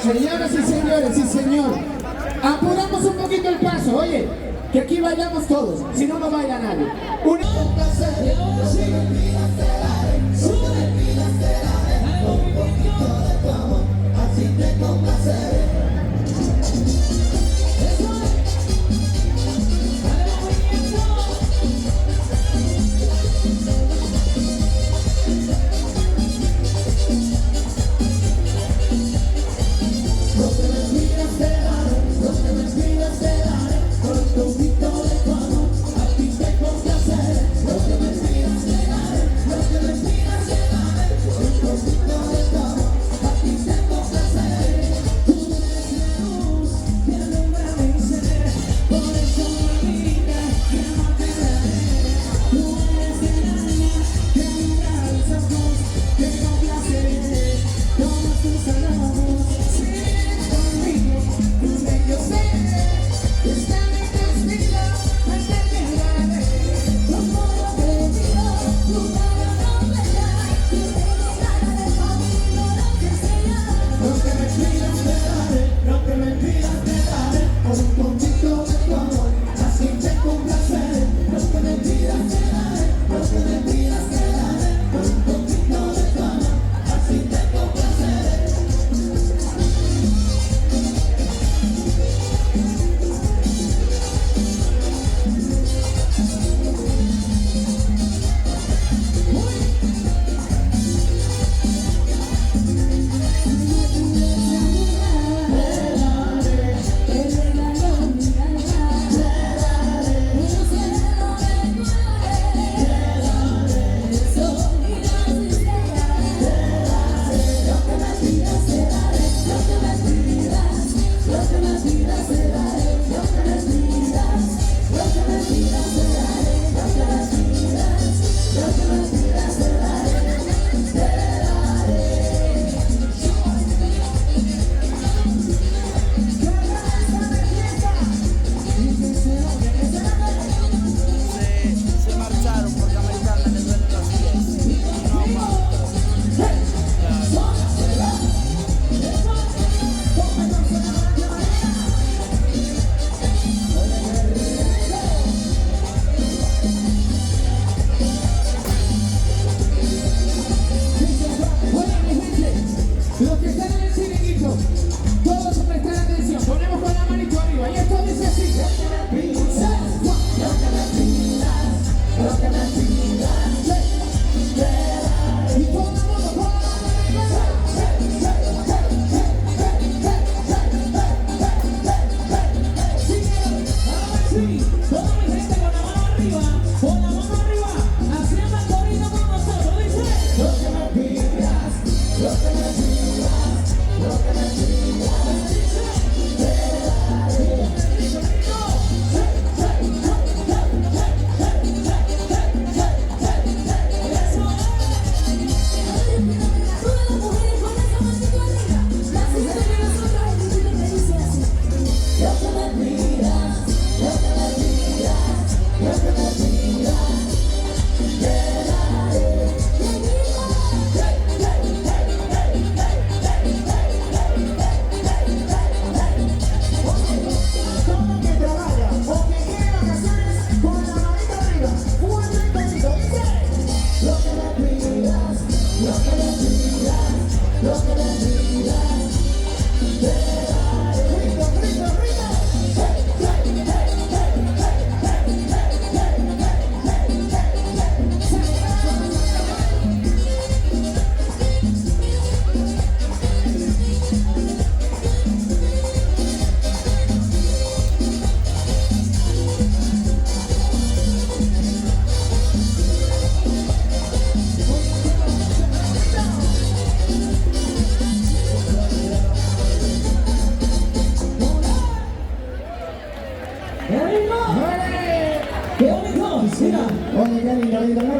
Señoras y señores, sí señor, apuramos un poquito el paso, oye, que aquí vayamos todos, si no, no baila nadie. Así te complaceré.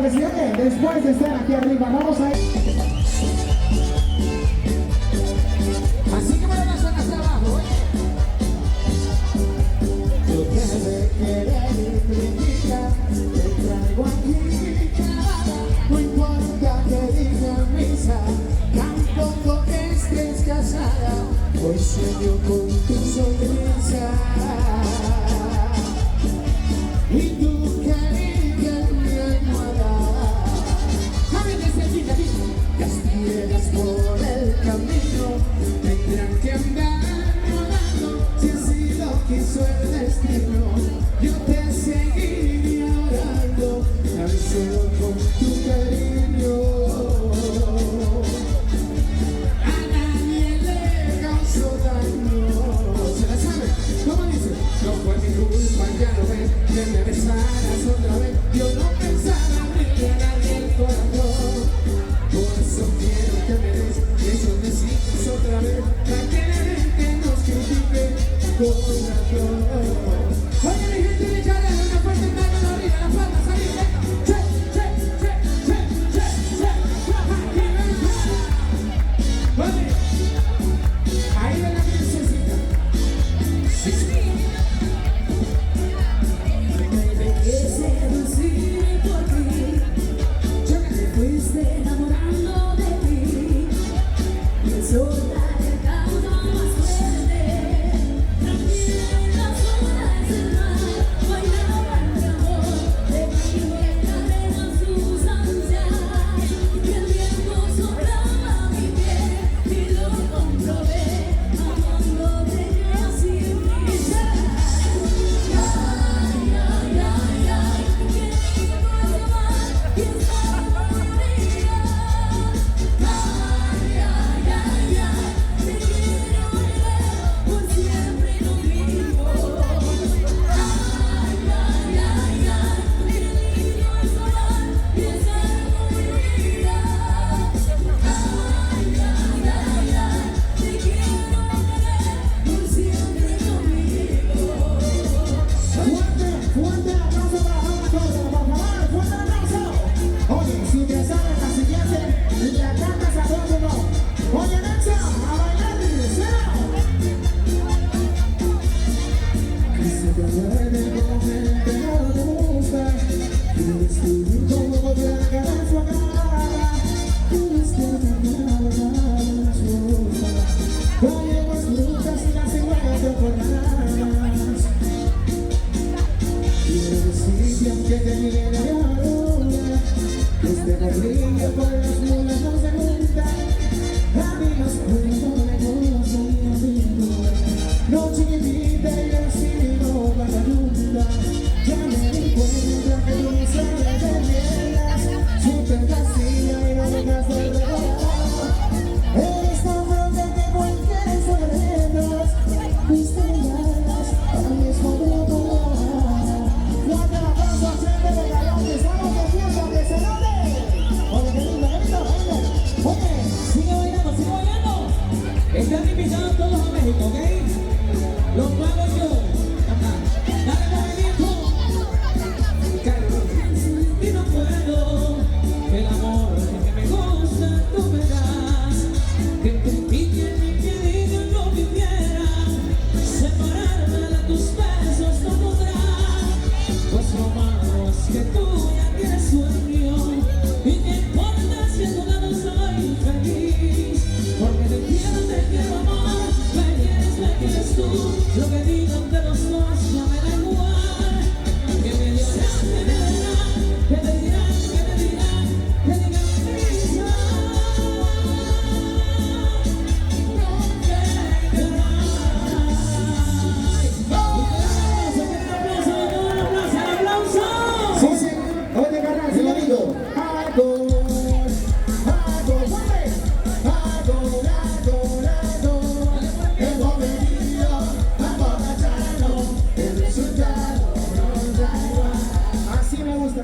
Claro que sí, oye, después de estar aquí arriba, vamos a ir. Así que me lo lanzan hacia abajo, oye. Yo que me querer criticar, te traigo aquí clavada. No importa que diga misa, tampoco que estés casada. Hoy sueño con tu sonrisa y tu cariño en mi almohada. A ver, necesita castilleras por el camino, tendrán que andar rodando. Si así lo quiso el destino, yo te seguiría orando, tan solo con tu cariño. A nadie le causó daño. ¿Se la sabe? ¿Cómo dice? No fue mi culpa, ya lo ves, que me besaras otra vez. Yo no pensaba abrirle a nadie el corazón. Por eso quiero que me des esos besitos otra vez, para que la gente nos critique con razón. Oye, mi gente de Chale, una fuerte mano en la orilla, la palma, salir, venga. Che, che, che, che, che, che, aquí venga. Oye, ahí ven la princesita. Me dejé seducir por ti, te fuiste enamorando de mí, y el sol calentando más fuerte, tranquila en las olas del mar, bailaba mi amor, de mí encadenan sus ansias, y el viento soplaba mi piel, y lo comprobé, amándote yo sin brillar. Ay, ay, ay, ay, que no puedo más, y está muy fría. Ay, ay, ay, ay, te quiero ver por siempre conmigo. Ay, ay, ay, ay, qué lindo es amar y estar muy fría. Ay, ay, ay, ay, te quiero ver por siempre conmigo. Fuerte aplauso para Juana Córdoba, por favor, fuerte aplauso. Oye, si te sabes la siguiente, y la cantas a todo no. Oye, Nexa, a bailar, suena. Que se te duele como gente no te gusta, quieres vivir como volver a su cara, quieres que te nada su gusta. Oye, pues frutas y las iguales te acordarás. Quiero decirte aunque te niegue la luna, este corrillo por las lunas no se